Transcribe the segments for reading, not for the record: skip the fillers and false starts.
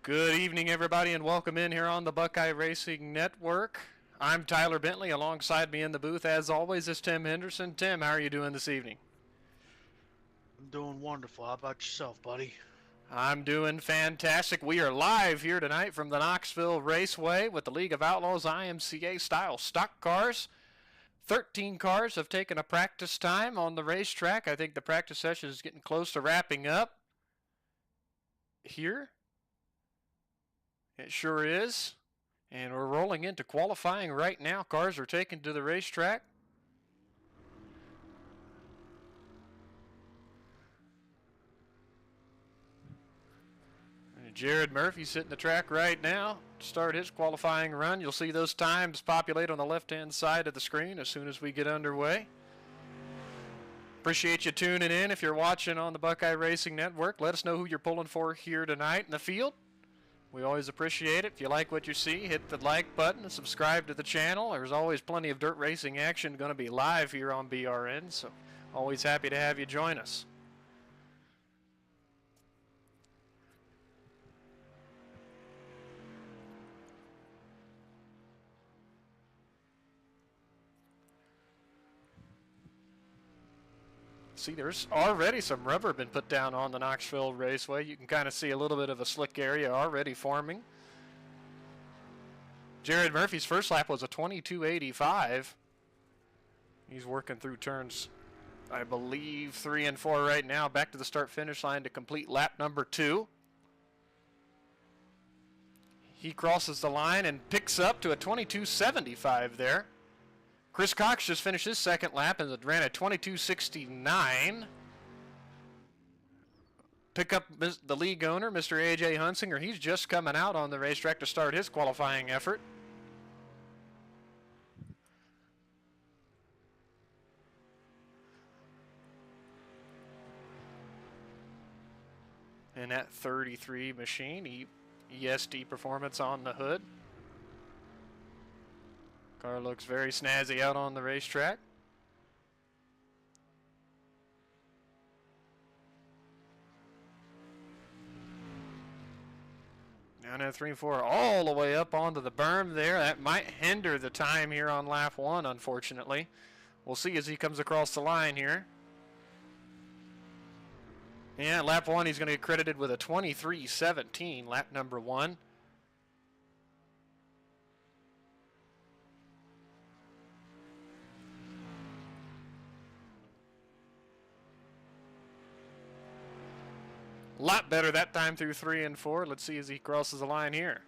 Good evening, everybody, and welcome in here on the Buckeye Racing Network. I'm Tyler Bentley. Alongside me in the booth, as always, is Tim Henderson. Tim, how are you doing this evening? I'm doing wonderful. How about yourself, buddy? I'm doing fantastic. We are live here tonight from the Knoxville Raceway with the League of Outlaws IMCA style stock cars. 13 cars have taken a practice time on the racetrack. I think the practice session is getting close to wrapping up here. It sure is. And we're rolling into qualifying right now. Cars are taken to the racetrack. And Jared Murphy's hitting the track right now to start his qualifying run. You'll see those times populate on the left-hand side of the screen as soon as we get underway. Appreciate you tuning in. If you're watching on the Buckeye Racing Network, let us know who you're pulling for here tonight in the field. We always appreciate it. If you like what you see, hit the like button and subscribe to the channel. There's always plenty of dirt racing action going to be live here on BRN, so always happy to have you join us. See, there's already some rubber been put down on the Knoxville Raceway. You can kind of see a little bit of a slick area already forming. Jared Murphy's first lap was a 22.85. He's working through turns, I believe, 3 and 4 right now. Back to the start-finish line to complete lap number 2. He crosses the line and picks up to a 22.75 there. Chris Cox just finished his second lap and ran a 22.69. Pick up the league owner, Mr. A.J. Hunsinger. He's just coming out on the racetrack to start his qualifying effort. And that 33 machine, ESD performance on the hood. Car looks very snazzy out on the racetrack. Down at 3 and 4, all the way up onto the berm there. That might hinder the time here on lap 1, unfortunately. We'll see as he comes across the line here. Yeah, lap 1, he's going to get credited with a 23.17, lap number 1. Lot better that time through 3 and 4. Let's see as he crosses the line here.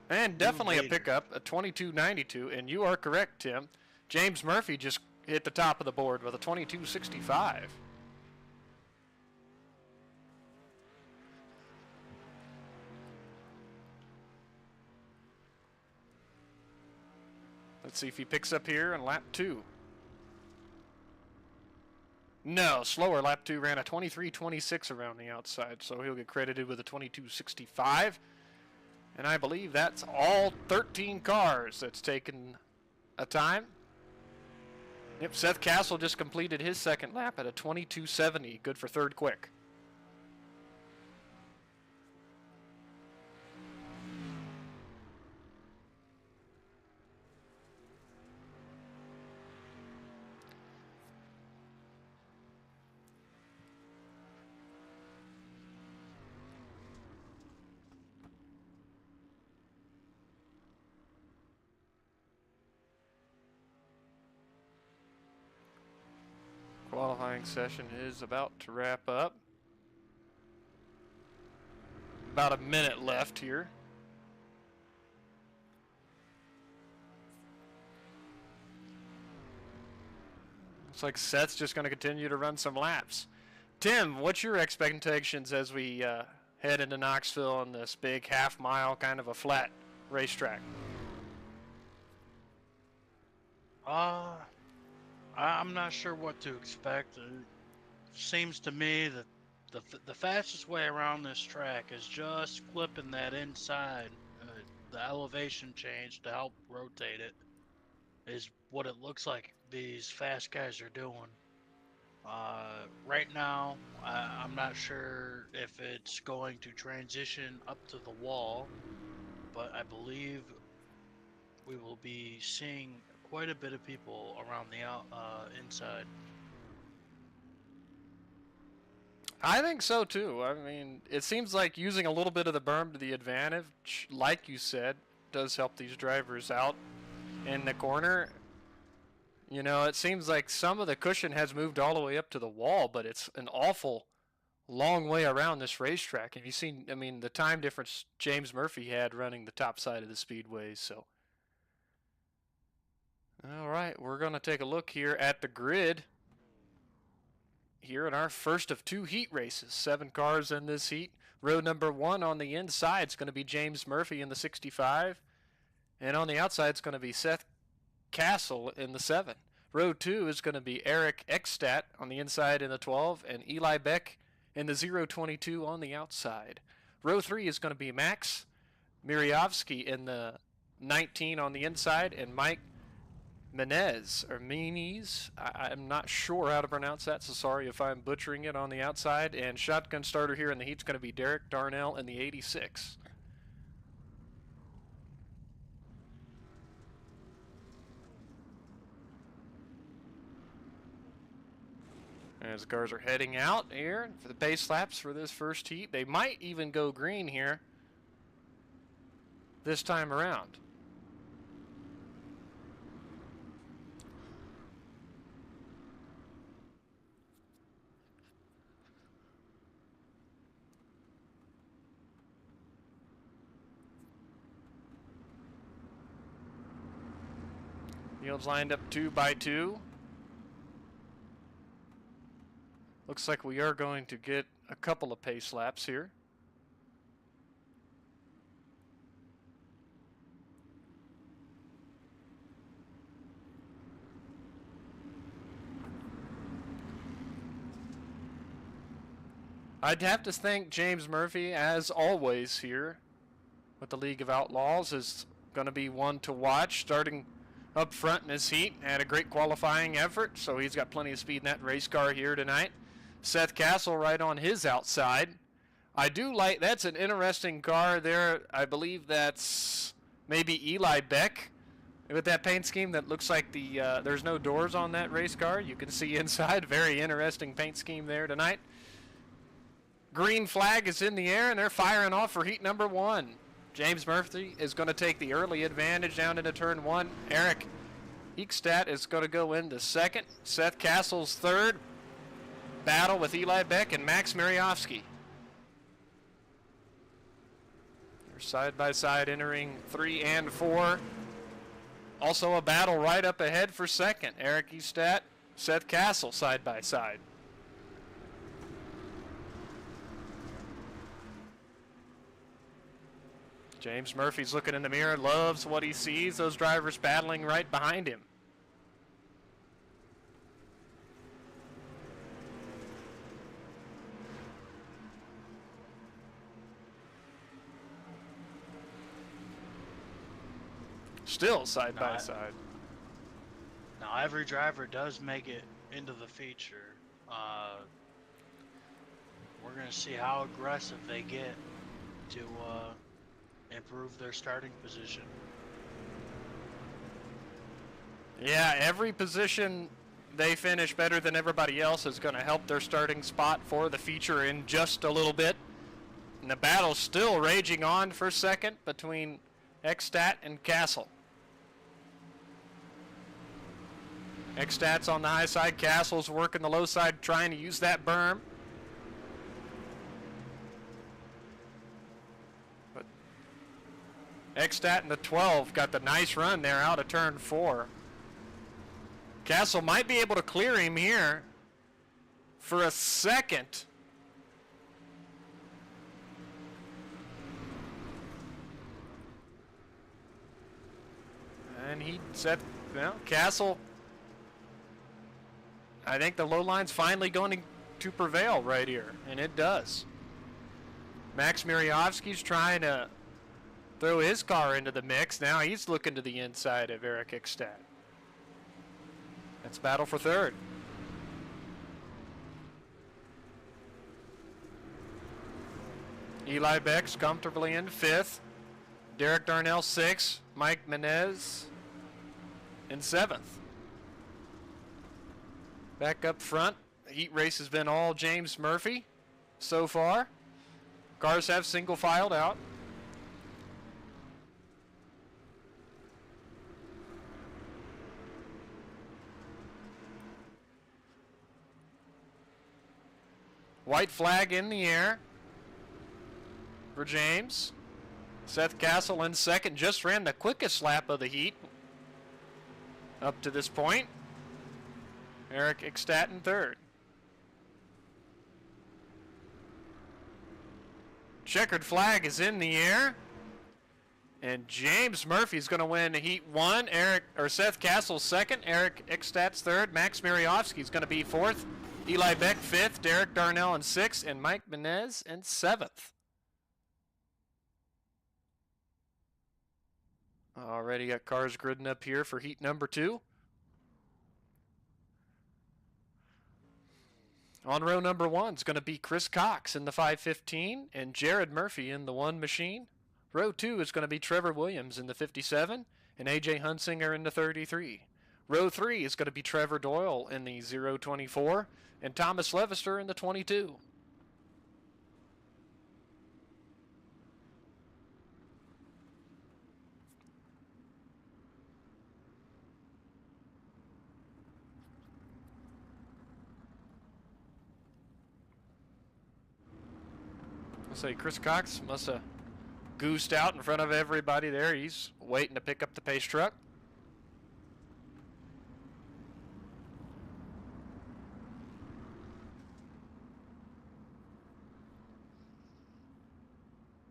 And definitely a pickup, a 22.92. And you are correct, Tim. James Murphy just hit the top of the board with a 22.65. Let's see if he picks up here in lap 2. No, slower. Lap 2 ran a 23.26 around the outside, so he'll get credited with a 22.65. And I believe that's all 13 cars that's taken a time. Yep, Seth Castle just completed his second lap at a 22.70. Good for third quick. Qualifying session is about to wrap up. About a minute left here. Looks like Seth's just going to continue to run some laps. Tim, what's your expectations as we head into Knoxville on this big half-mile kind of a flat racetrack? I'm not sure what to expect. It seems to me that the fastest way around this track is just flipping that inside, the elevation change to help rotate it, is what it looks like these fast guys are doing. Right now, I'm not sure if it's going to transition up to the wall, but I believe we will be seeing quite a bit of people around the inside. I think so too. I mean, it seems like using a little bit of the berm to the advantage, like you said, does help these drivers out in the corner. You know, it seems like some of the cushion has moved all the way up to the wall, but it's an awful long way around this racetrack. Have you seen, I mean, the time difference James Murphy had running the top side of the speedway, so. All right, we're going to take a look here at the grid. Here in our first of 2 heat races, 7 cars in this heat. Row number 1 on the inside is going to be James Murphy in the 65. And on the outside is going to be Seth Castle in the 7. Row 2 is going to be Eric Eckstadt on the inside in the 12 and Eli Beck in the 022 on the outside. Row 3 is going to be Max Miriovsky in the 19 on the inside and Mike Menez, I'm not sure how to pronounce that, so sorry if I'm butchering it, on the outside. And shotgun starter here in the heat's going to be Derek Darnell in the 86. As the cars are heading out here for the pace laps for this first heat. They might even go green here this time around. Fields lined up 2 by 2. Looks like we are going to get a couple of pace laps here. I'd have to thank James Murphy, as always, here with the League of Outlaws. Is going to be one to watch, starting up front in his heat. Had a great qualifying effort, so he's got plenty of speed in that race car here tonight. Seth Castle right on his outside. I do like, that's an interesting car there. I believe that's maybe Eli Beck with that paint scheme that looks like there's no doors on that race car. You can see inside. Very interesting paint scheme there tonight. Green flag is in the air, and they're firing off for heat number 1. James Murphy is going to take the early advantage down into turn 1. Eric Eckstadt is going to go into second. Seth Castle's third. Battle with Eli Beck and Max Miriovsky. They're side by side entering 3 and 4. Also a battle right up ahead for second. Eric Eckstadt, Seth Castle side by side. James Murphy's looking in the mirror, loves what he sees. Those drivers battling right behind him. Still side by side. Now every driver does make it into the feature. We're going to see how aggressive they get to improve their starting position. Yeah, every position they finish better than everybody else is going to help their starting spot for the feature in just a little bit. And the battle's still raging on for second between Eckstadt and Castle. Eckstadt's on the high side, Castle's working the low side, trying to use that berm. But Eckstadt in the 12 got the nice run there out of turn 4. Castle might be able to clear him here for a second. And he said, well, Castle, I think the low line's finally going to prevail right here, and it does. Max Miriovsky's trying to throw his car into the mix. Now he's looking to the inside of Eric Eckstadt. That's battle for third. Eli Beck's comfortably in 5th. Derek Darnell 6th. Mike Menez in 7th. Back up front, the heat race has been all James Murphy so far. Cars have single filed out. White flag in the air for James. Seth Castle in 2nd, just ran the quickest lap of the heat up to this point. Eric Eckstadt in 3rd. Checkered flag is in the air. And James Murphy's going to win Heat 1. Seth Castle 2nd. Eric Eckstadt's 3rd. Max Miriovski's going to be 4th. Eli Beck 5th. Derek Darnell in 6th. And Mike Menez in 7th. Already got cars gridding up here for Heat number 2. On row number 1 is going to be Chris Cox in the 515 and Jared Murphy in the 1 machine. Row 2 is going to be Trevor Williams in the 57 and AJ Hunsinger in the 33. Row 3 is going to be Trevor Doyle in the 024 and Thomas Levister in the 22. Say Chris Cox must have goosed out in front of everybody there. He's waiting to pick up the pace truck.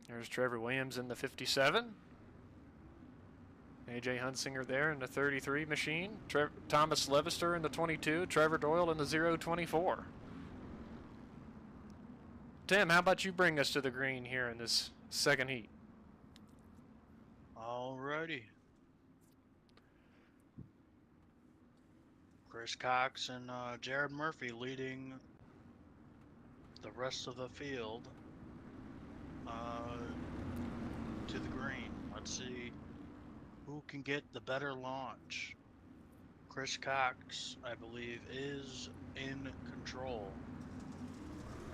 There's Trevor Williams in the 57. AJ Hunsinger there in the 33 machine. Thomas Levister in the 22. Trevor Doyle in the 024. Tim, how about you bring us to the green here in this second heat? Alrighty. Chris Cox and Jared Murphy leading the rest of the field to the green. Let's see who can get the better launch. Chris Cox, I believe, is in control.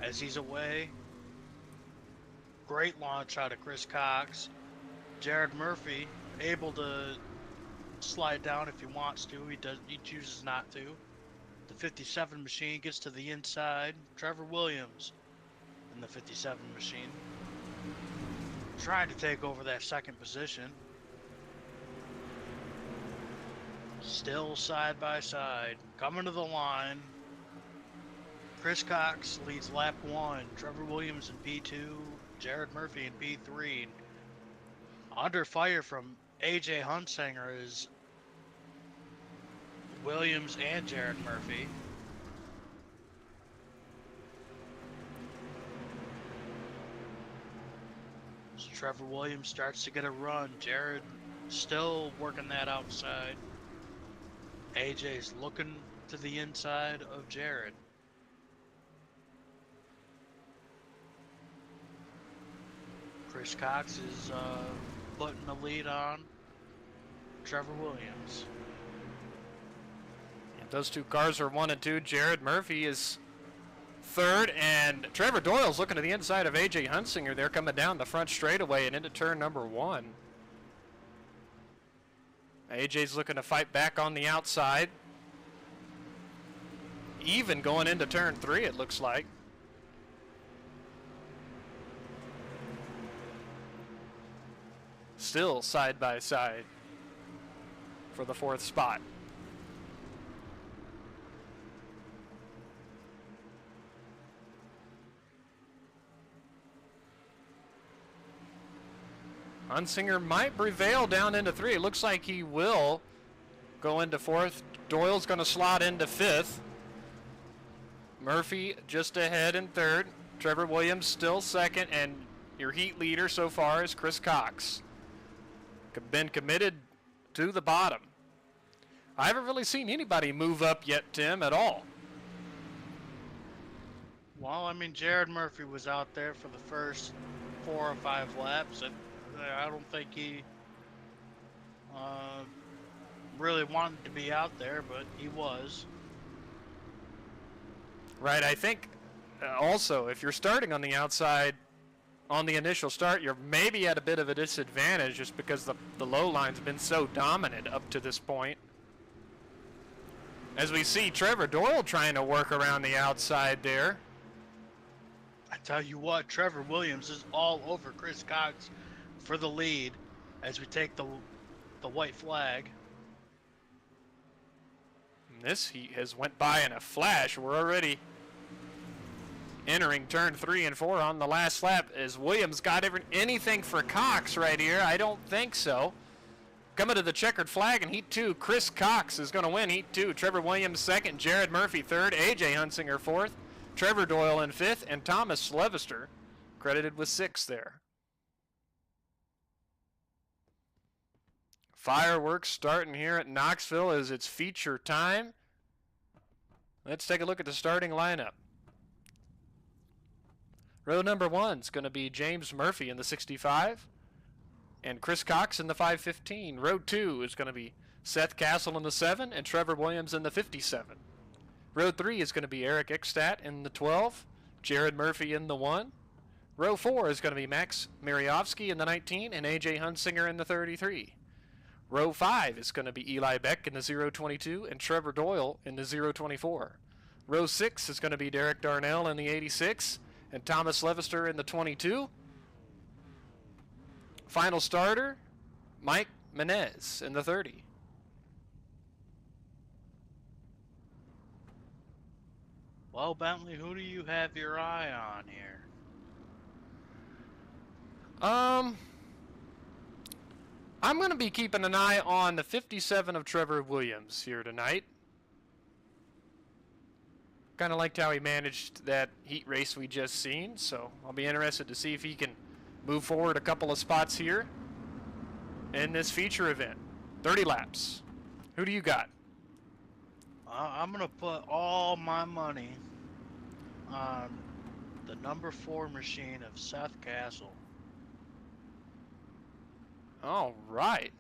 As he's away, great launch out of Chris Cox. Jared Murphy able to slide down if he wants to. He chooses not to. The 57 machine gets to the inside. Trevor Williams in the 57 machine trying to take over that 2nd position. Still side by side, coming to the line. Chris Cox leads lap 1, Trevor Williams in P2, Jared Murphy in P3. Under fire from AJ Hunsinger is Williams and Jared Murphy. So Trevor Williams starts to get a run. Jared still working that outside. AJ's looking to the inside of Jared. Chris Cox is putting the lead on Trevor Williams. And those two cars are 1 and 2. Jared Murphy is 3rd, and Trevor Doyle's looking to the inside of AJ Hunsinger. They're coming down the front straightaway and into turn number 1. AJ's looking to fight back on the outside. Even going into turn 3, it looks like. Still side by side for the 4th spot. Hunsinger might prevail down into 3. It looks like he will go into 4th. Doyle's going to slot into 5th. Murphy just ahead in 3rd. Trevor Williams still 2nd, and your heat leader so far is Chris Cox. Been committed to the bottom. I haven't really seen anybody move up yet, Tim, at all. Well, I mean, Jared Murphy was out there for the first 4 or 5 laps. I don't think he really wanted to be out there, but he was. Right, I think also if you're starting on the outside on the initial start, you're maybe at a bit of a disadvantage just because the low line's been so dominant up to this point. As we see Trevor Doyle trying to work around the outside there. I tell you what, Trevor Williams is all over Chris Cox for the lead as we take the white flag. And this heat has went by in a flash. We're already entering turn 3 and 4 on the last lap. Is Williams got anything for Cox right here? I don't think so. Coming to the checkered flag in Heat 2, Chris Cox is going to win Heat 2. Trevor Williams second, Jared Murphy third, A.J. Hunsinger fourth, Trevor Doyle in fifth, and Thomas Levister credited with sixth there. Fireworks starting here at Knoxville as it's feature time. Let's take a look at the starting lineup. Row number 1 is going to be James Murphy in the 65 and Chris Cox in the 515. Row 2 is going to be Seth Castle in the 7 and Trevor Williams in the 57. Row 3 is going to be Eric Eckstadt in the 12, Jared Murphy in the 1. Row 4 is going to be Max Mariovsky in the 19 and A.J. Hunsinger in the 33. Row 5 is going to be Eli Beck in the 022 and Trevor Doyle in the 024. Row 6 is going to be Derek Darnell in the 86 and Thomas Levister in the 22. Final starter, Mike Menez in the 30. Well, Bentley, who do you have your eye on here? I'm going to be keeping an eye on the 57 of Trevor Williams here tonight. Kind of liked how he managed that heat race we just seen, so I'll be interested to see if he can move forward a couple of spots here in this feature event. 30 laps. Who do you got? I'm going to put all my money on the number 4 machine of Seth Castle. All right.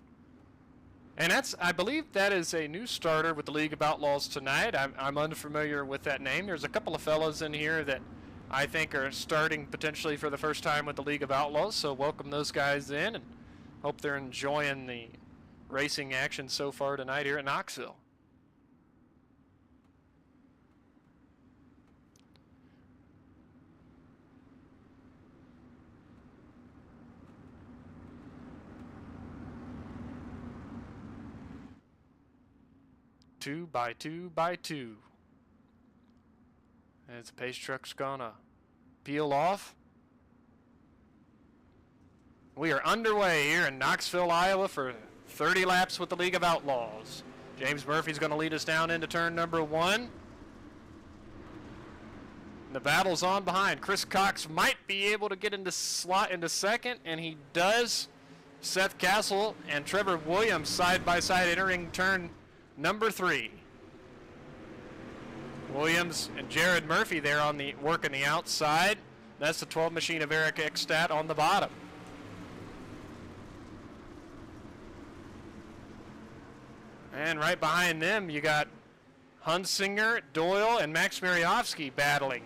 And I believe that is a new starter with the League of Outlaws tonight. I'm unfamiliar with that name. There's a couple of fellows in here that I think are starting potentially for the first time with the League of Outlaws, so welcome those guys in and hope they're enjoying the racing action so far tonight here at Knoxville. Two by two. As the pace truck's gonna peel off. We are underway here in Knoxville, Iowa for 30 laps with the League of Outlaws. James Murphy's gonna lead us down into turn number 1. The battle's on behind. Chris Cox might be able to get into slot into second, and he does. Seth Castle and Trevor Williams side by side entering turn number 3. Williams and Jared Murphy there on the working the outside. That's the 12 machine of Eric Eckstadt on the bottom. And right behind them you got Hunsinger, Doyle, and Max Mariovsky battling.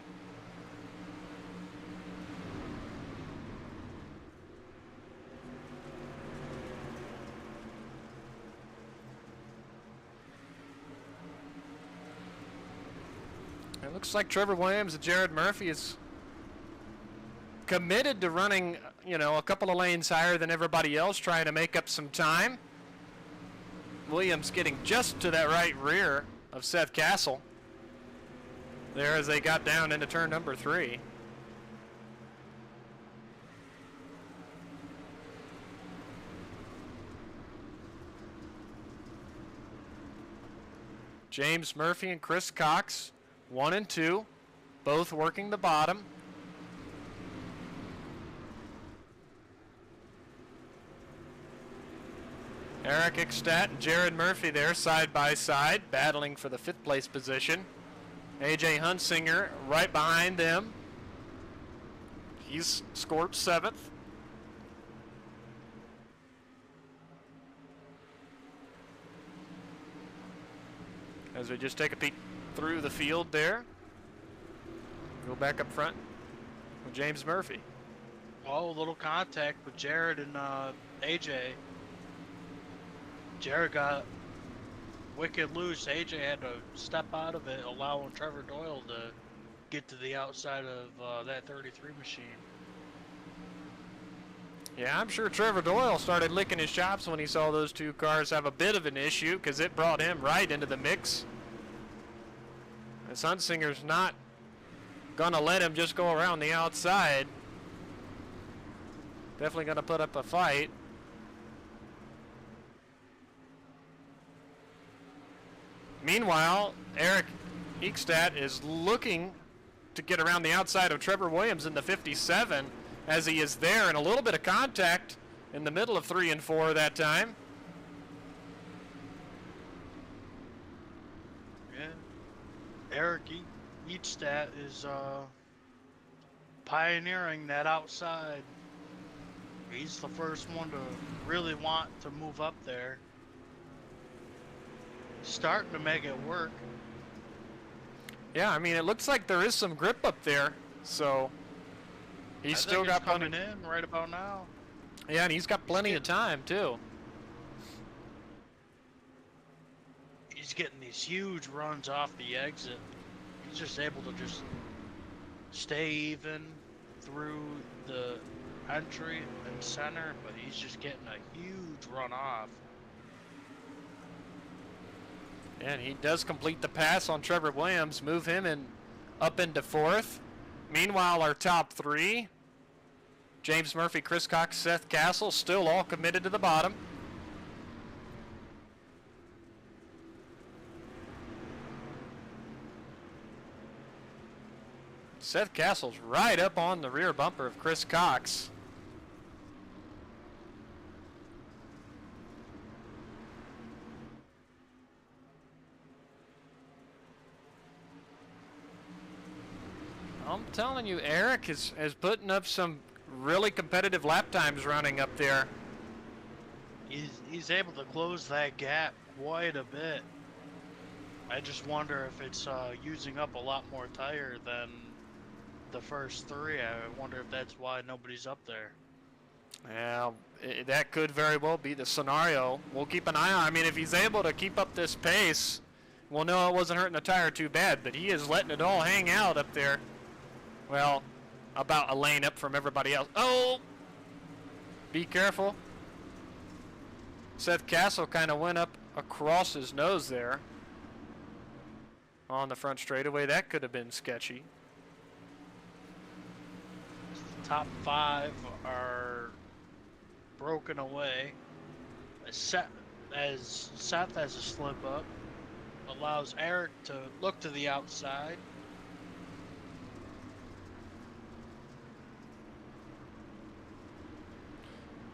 It looks like Trevor Williams and Jared Murphy is committed to running, a couple of lanes higher than everybody else, trying to make up some time. Williams getting just to that right rear of Seth Castle there as they got down into turn number 3. James Murphy and Chris Cox, 1 and 2, both working the bottom. Eric Eckstadt and Jared Murphy there side by side, battling for the 5th place position. A.J. Hunsinger right behind them. He's scored 7th. As we just take a peek through the field there. Go back up front with James Murphy. Oh, a little contact with Jared and AJ. Jared got wicked loose. AJ had to step out of it, allowing Trevor Doyle to get to the outside of that 33 machine. Yeah, I'm sure Trevor Doyle started licking his chops when he saw those two cars have a bit of an issue, because it brought him right into the mix. And Sunsinger's not gonna let him just go around the outside. Definitely gonna put up a fight. Meanwhile, Eric Eekstad is looking to get around the outside of Trevor Williams in the 57, as he is there, and a little bit of contact in the middle of 3 and 4 that time. Yeah, Eric Eekstad is pioneering that outside. He's the first one to really want to move up there. Starting to make it work. Yeah, I mean, it looks like there is some grip up there, so he's still got coming in right about now. Yeah, and he's got plenty of time too. He's getting these huge runs off the exit. He's just able to just stay even through the entry and center, but he's just getting a huge run off. And he does complete the pass on Trevor Williams, move him up into 4th. Meanwhile, our top 3, James Murphy, Chris Cox, Seth Castle, still all committed to the bottom. Seth Castle's right up on the rear bumper of Chris Cox. I'm telling you, Eric is putting up some really competitive lap times running up there. He's able to close that gap quite a bit. I just wonder if it's using up a lot more tire than the first 3. I wonder if that's why nobody's up there. Yeah, that could very well be the scenario. We'll keep an eye on. I mean, if he's able to keep up this pace, we'll know it wasn't hurting the tire too bad, but he is letting it all hang out up there. Well, about a lane up from everybody else. Oh! Be careful. Seth Castle kind of went up across his nose there on the front straightaway. That could have been sketchy. Top 5 are broken away. Seth has a slip up. Allows Eric to look to the outside.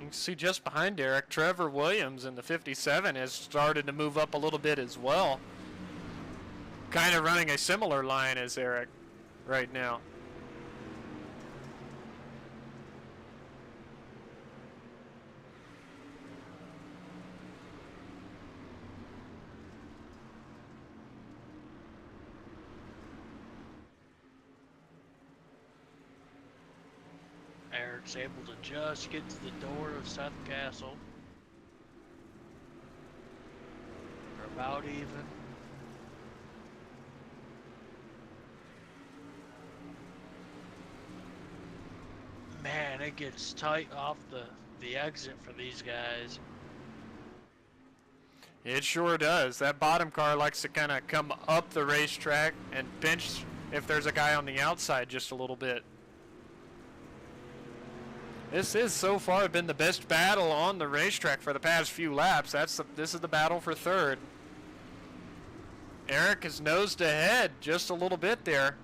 You can see just behind Eric, Trevor Williams in the 57 has started to move up a little bit as well. Kind of running a similar line as Eric right now. Eric's able to just get to the door of Seth Castle. They're about even. Man, it gets tight off the exit for these guys. It sure does. That bottom car likes to kind of come up the racetrack and pinch if there's a guy on the outside just a little bit. This has so far been the best battle on the racetrack for the past few laps. This is the battle for 3rd. Eric is nosed ahead just a little bit there,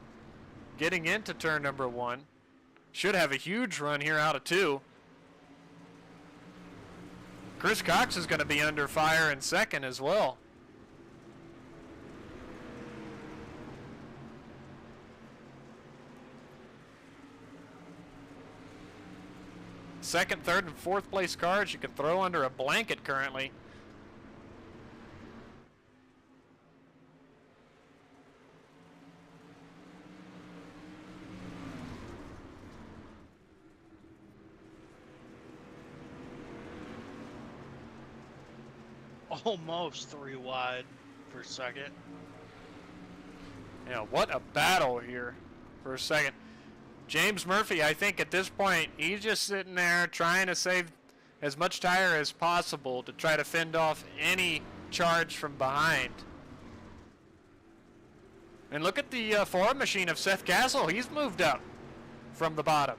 getting into turn number 1. Should have a huge run here out of 2. Chris Cox is going to be under fire in 2nd as well. second, third, and fourth place cars you can throw under a blanket currently. Almost 3 wide for second. Yeah, what a battle here for a second. James Murphy, I think at this point, he's just sitting there trying to save as much tire as possible to try to fend off any charge from behind. And look at the forward machine of Seth Castle. He's moved up from the bottom.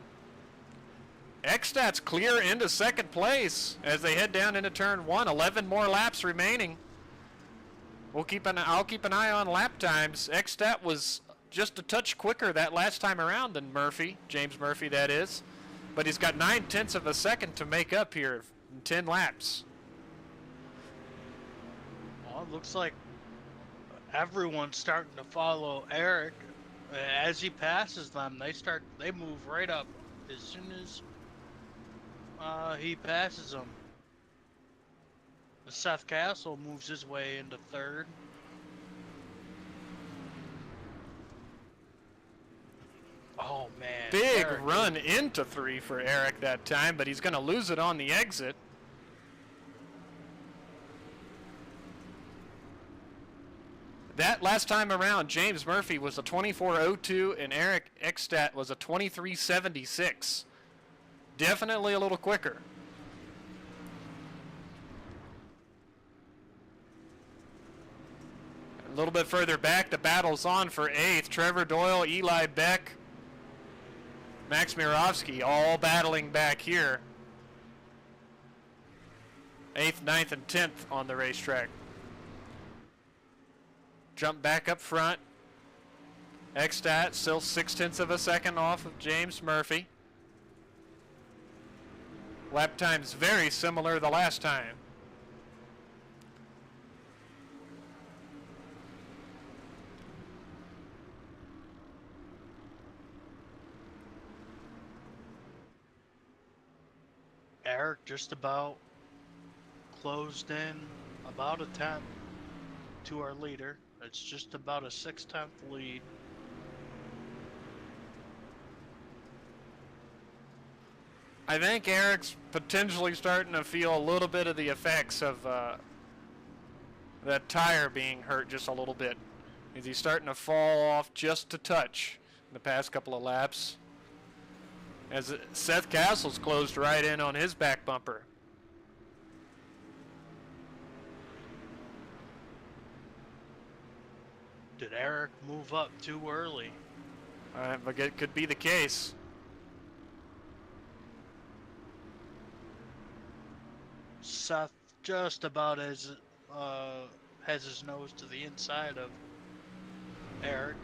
Xstats clear into second place as they head down into turn 1. 11 more laps remaining. I'll keep an eye on lap times. Xstat was just a touch quicker that last time around than Murphy, James Murphy that is. But he's got 9/10 of a second to make up here in 10 laps. Well, it looks like everyone's starting to follow Eric. As he passes them, they move right up as soon as he passes them. Seth Castle moves his way into third. Oh man. Big Eric run into 3 for Eric that time, but he's going to lose it on the exit. That last time around, James Murphy was a 24.02 and Eric Xstat was a 23.76. Definitely a little quicker. A little bit further back, the battle's on for 8th. Trevor Doyle, Eli Beck, Max Mirovsky all battling back here. 8th, 9th, and 10th on the racetrack. Jump back up front. Xstat still 0.6 of a second off of James Murphy. Lap times very similar the last time. Eric just about closed in about a 10th to our leader. It's just about a 6/10 lead. I think Eric's potentially starting to feel a little bit of the effects of that tire being hurt just a little bit. He's starting to fall off just a touch in the past couple of laps. As Seth Castle's closed right in on his back bumper. Did Eric move up too early? It could be the case. Seth just about has his nose to the inside of Eric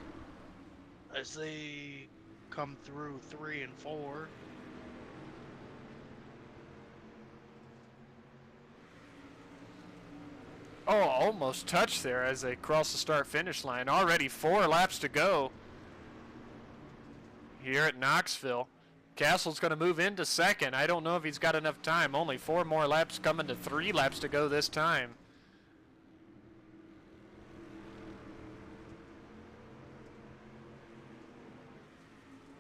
as they come through 3 and 4. Oh, almost touched there as they cross the start-finish line. Already 4 laps to go here at Knoxville. Castle's going to move into second. I don't know if he's got enough time. Only 4 more laps coming to 3 laps to go this time.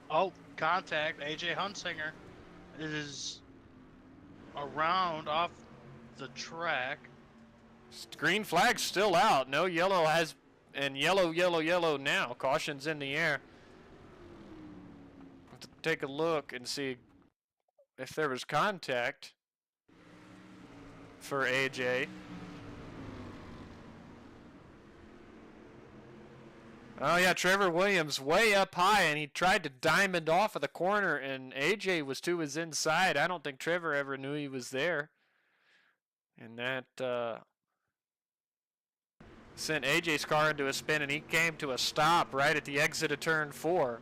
Oh, contact. AJ Hunsinger is around off the track. Green flag's still out. No yellow has, and yellow, yellow, yellow now. Caution's in the air. Have to take a look and see if there was contact for AJ. Oh yeah, Trevor Williams way up high, and he tried to diamond off of the corner, and AJ was to his inside. I don't think Trevor ever knew he was there. And that sent AJ's car into a spin, and he came to a stop right at the exit of turn 4.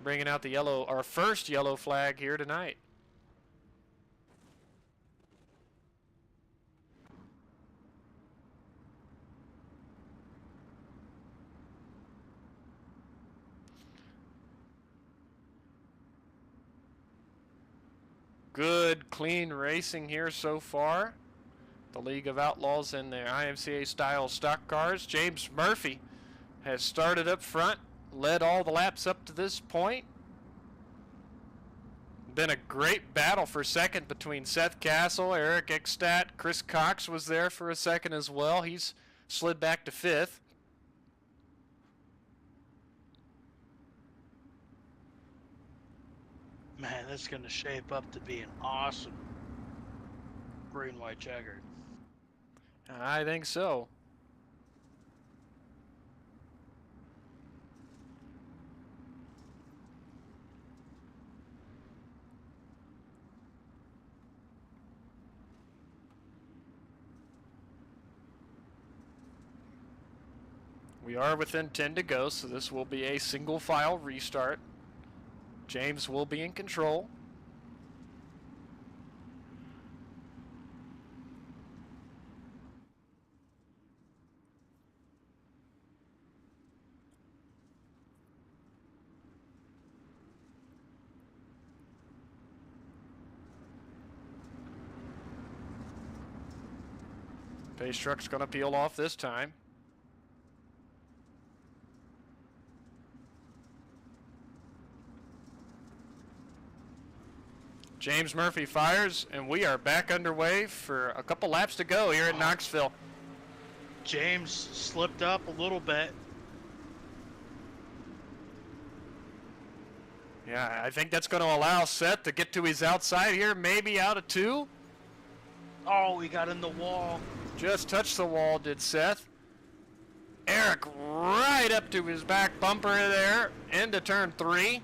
Bringing out the yellow, our first yellow flag here tonight. good, clean racing here so far. The League of Outlaws in their IMCA style stock cars. James Murphy has started up front, led all the laps up to this point. Been a great battle for second between Seth Castle, Eric Eckstadt. Chris Cox was there for a second as well. He's slid back to fifth. Man, this is going to shape up to be an awesome green-white checkered. I think so. We are within 10 to go, so this will be a single file restart. James will be in control. Pace truck's going to peel off this time. James Murphy fires, and we are back underway for a couple laps to go here at Knoxville. James slipped up a little bit. Yeah, I think that's going to allow Seth to get to his outside here, maybe out of two. Oh, he got in the wall. Just touched the wall, did Seth. Eric right up to his back bumper there, into turn 3.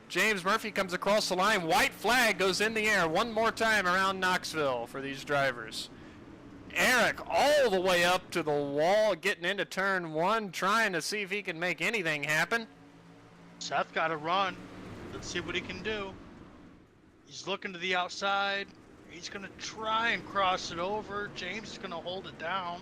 James Murphy comes across the line. White flag goes in the air one more time around Knoxville for these drivers. Eric all the way up to the wall, getting into turn 1, trying to see if he can make anything happen. Seth got to run. Let's see what he can do. He's looking to the outside. He's going to try and cross it over. James is going to hold it down.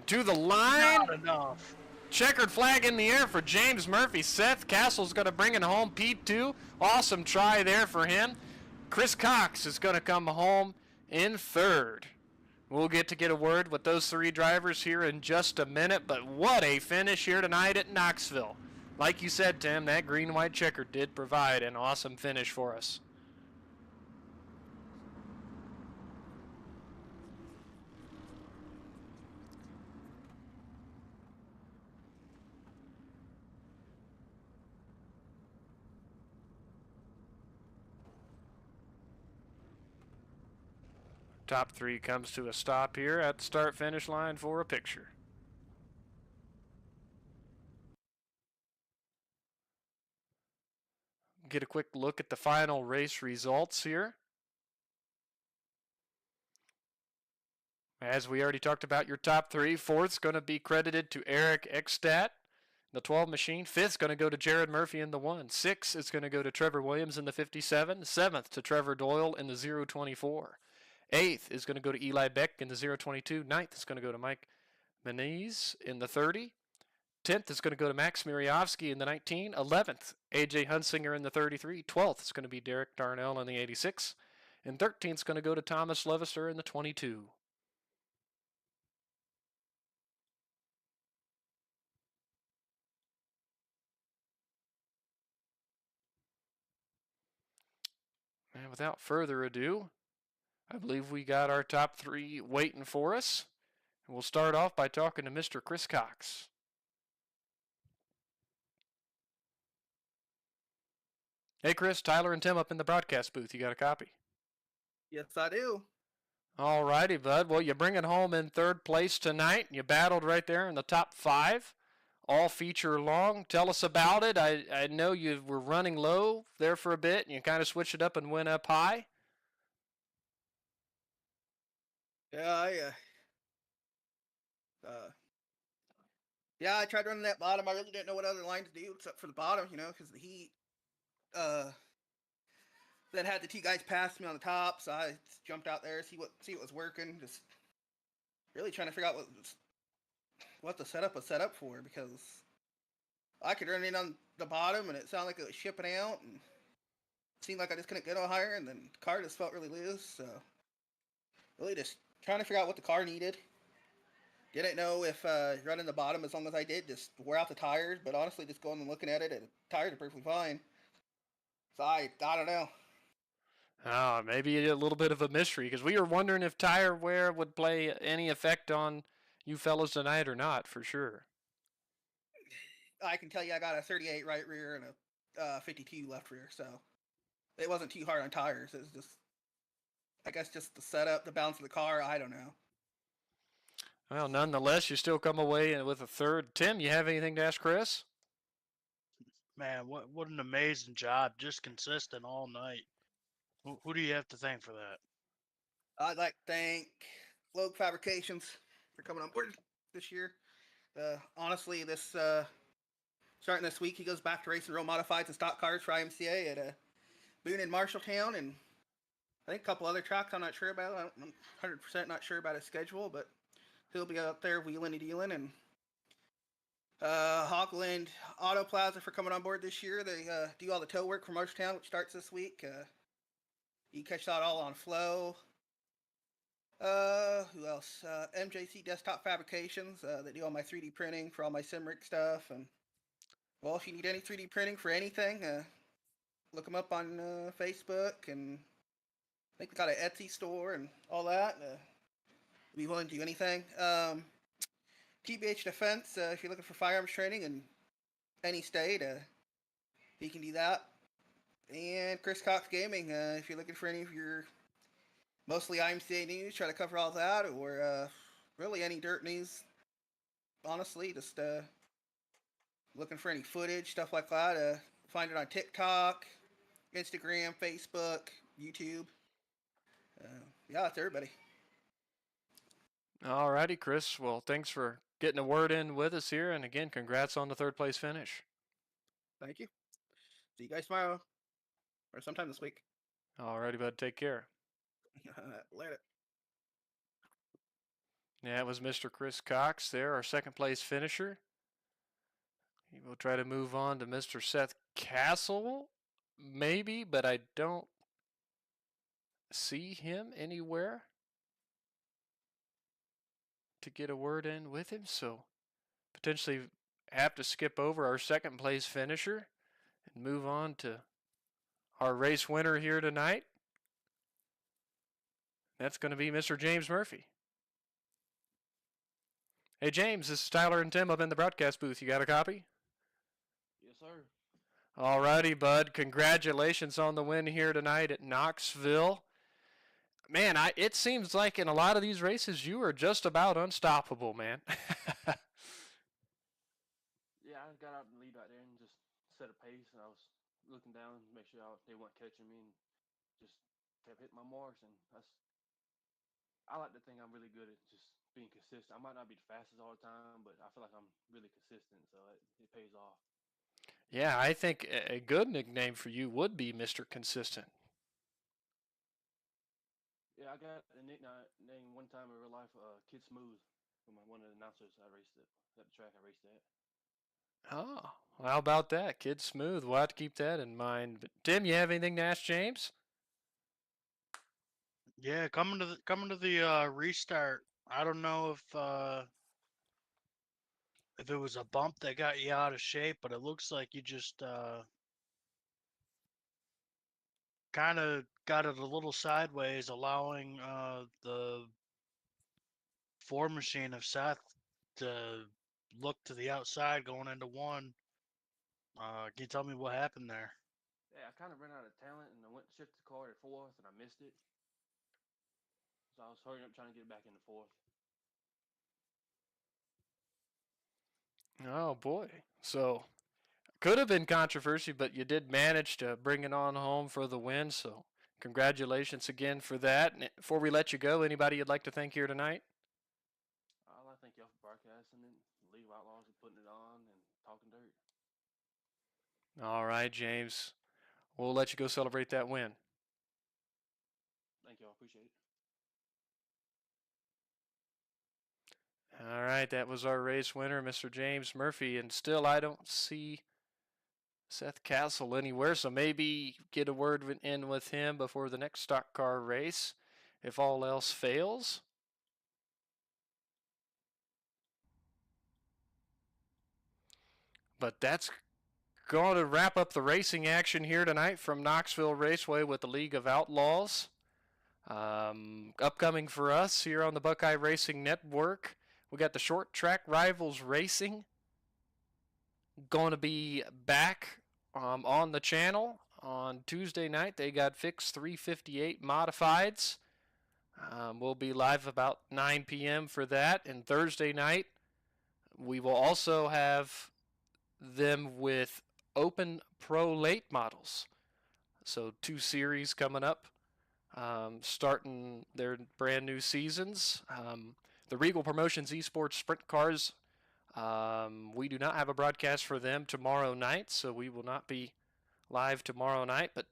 To the line. Not enough. Checkered flag in the air for James Murphy. Seth Castle's going to bring it home. P2. Awesome try there for him. Chris Cox is going to come home in third. We'll get a word with those 3 drivers here in just a minute, but what a finish here tonight at Knoxville. Like you said, Tim, that green-white checker did provide an awesome finish for us. Top 3 comes to a stop here at the start-finish line for a picture. Get a quick look at the final race results here. As we already talked about your top 3, fourth's going to be credited to Eric Eckstadt, the 12 machine. Fifth's going to go to Jared Murphy in the 1. 6th is going to go to Trevor Williams in the 57. 7th to Trevor Doyle in the 024. 8th is going to go to Eli Beck in the 022. 9th is going to go to Mike Menez in the 30. 10th is going to go to Max Miriovsky in the 19. 11th, AJ Hunsinger in the 33. 12th is going to be Derek Darnell in the 86. And 13th is going to go to Thomas Levister in the 22. And without further ado, I believe we got our top 3 waiting for us. And we'll start off by talking to Mr. Chris Cox. Hey, Chris, Tyler and Tim up in the broadcast booth. You got a copy? Yes, I do. All righty, bud. Well, you bring it home in 3rd place tonight. You battled right there in the top 5, all feature long. Tell us about it. I know you were running low there for a bit, and you kind of switched it up and went up high. Yeah, I tried running that bottom. I really didn't know what other line to do except for the bottom, because the heat. Then had the 2 guys pass me on the top, so I jumped out there, see what was working. Just really trying to figure out what the setup was set up for, because I could run in on the bottom and it sounded like it was shipping out, and seemed like I just couldn't get no higher, and then the car just felt really loose. So really just trying to figure out what the car needed. Didn't know if running the bottom as long as I did just wore out the tires, but honestly, just going and looking at it, and the tires are perfectly fine. So I don't know. Maybe a little bit of a mystery because we were wondering if tire wear would play any effect on you fellas tonight or not, for sure. I can tell you I got a 38 right rear and a 52 left rear, so it wasn't too hard on tires. It was just, I guess, just the setup, the balance of the car. I don't know. Well, nonetheless, you still come away with a third. Tim, you have anything to ask Chris? Man, what an amazing job! Just consistent all night. Who do you have to thank for that? I'd like to thank LoO Fabrications for coming on board this year. Honestly, this starting this week, he goes back to racing real modifieds and stock cars for IMCA at Boone in Marshalltown, and I think a couple other tracks I'm not sure about. I'm 100% not sure about his schedule, but he'll be out there wheeling and dealing. And Hogland Auto Plaza for coming on board this year. They do all the tow work for Marshalltown, which starts this week. You can catch that all on Flow. Who else? MJC Desktop Fabrications. They do all my 3D printing for all my Simric stuff. And well, if you need any 3D printing for anything, look them up on Facebook. And I think they got an Etsy store and all that. Be willing to do anything. TBH Defense. If you're looking for firearms training in any state, he can do that. And Chris Cox Gaming. If you're looking for any of your mostly IMCA news, try to cover all that, or really any dirt news. Honestly, just looking for any footage, stuff like that. Find it on TikTok, Instagram, Facebook, YouTube. Yeah, that's everybody. Alrighty, Chris. Well, thanks for getting a word in with us here, and again, congrats on the third place finish. Thank you. See you guys tomorrow, or sometime this week. Alrighty, bud. Take care. Later. Yeah, it was Mr. Chris Cox there, our second place finisher. We'll try to move on to Mr. Seth Castle, maybe, but I don't see him anywhere to get a word in with him, so potentially have to skip over our second place finisher and move on to our race winner here tonight. That's going to be Mr. James Murphy. Hey, James, this is Tyler and Tim up in the broadcast booth. You got a copy? Yes, sir. Alrighty, bud. Congratulations on the win here tonight at Knoxville. Man, it seems like in a lot of these races you are just about unstoppable, man. Yeah, I got out in the lead right there and just set a pace, and I was looking down to make sure they weren't catching me, and just kept hitting my marks. And I like to think I'm really good at just being consistent. I might not be the fastest all the time, but I feel like I'm really consistent, so it pays off. Yeah, I think a good nickname for you would be Mr. Consistent. Yeah, I got a nickname one time in real life, Kid Smooth, from one of the announcers I raced at the track I raced at. Oh, well, how about that? Kid Smooth. We'll have to keep that in mind. But Tim, you have anything to ask James? Yeah, coming to the restart. I don't know if it was a bump that got you out of shape, but it looks like you just kind of got it a little sideways, allowing the Ford machine of Seth to look to the outside going into one. Can you tell me what happened there? Yeah, I kind of ran out of talent, and I went to shift the car to fourth, and I missed it. So I was hurrying up trying to get back into fourth. Oh, boy. So, could have been controversy, but you did manage to bring it on home for the win. So, congratulations again for that. And before we let you go, anybody you'd like to thank here tonight? I'd like to thank y'all for broadcasting it, League of Outlaws for putting it on, and talking dirt. All right, James. We'll let you go celebrate that win. Thank y'all. Appreciate it. All right, that was our race winner, Mr. James Murphy. And still, I don't see Seth Castle anywhere, so maybe get a word in with him before the next stock car race, if all else fails. But that's going to wrap up the racing action here tonight from Knoxville Raceway with the League of Outlaws. Upcoming for us here on the Buckeye Racing Network, we got the Short Track Rivals Racing going to be back on the channel on Tuesday night. They got fixed 358 modifieds. We'll be live about 9 p.m. for that. And Thursday night, we will also have them with Open Pro late models. So 2 series coming up, starting their brand new seasons. The Regal Promotions Esports Sprint Cars, we do not have a broadcast for them tomorrow night, so we will not be live tomorrow night, but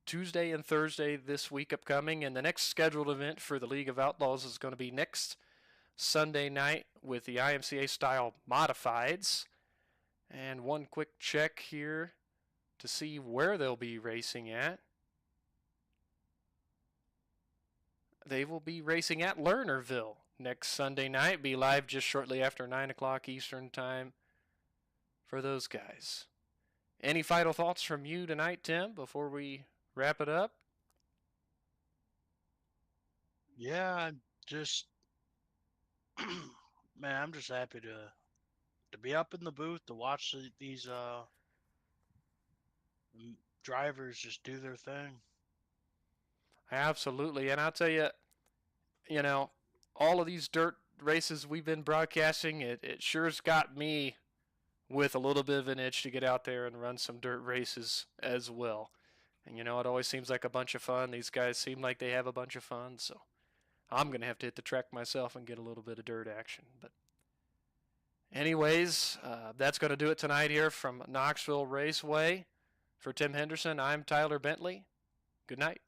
Tuesday and Thursday this week upcoming, and the next scheduled event for the League of Outlaws is going to be next Sunday night with the IMCA style modifieds. And one quick check here to see where they'll be racing at. They will be racing at Lernerville next Sunday night. Be live just shortly after 9 o'clock Eastern time for those guys. Any final thoughts from you tonight, Tim, before we wrap it up? Yeah, just man, I'm just happy to be up in the booth to watch these drivers just do their thing. Absolutely, and I'll tell you, you know, all of these dirt races we've been broadcasting, it sure's got me with a little bit of an itch to get out there and run some dirt races as well. And it always seems like a bunch of fun. These guys seem like they have a bunch of fun, so I'm going to have to hit the track myself and get a little bit of dirt action. But anyways, that's going to do it tonight here from Knoxville Raceway. For Tim Henderson, I'm Tyler Bentley. Good night.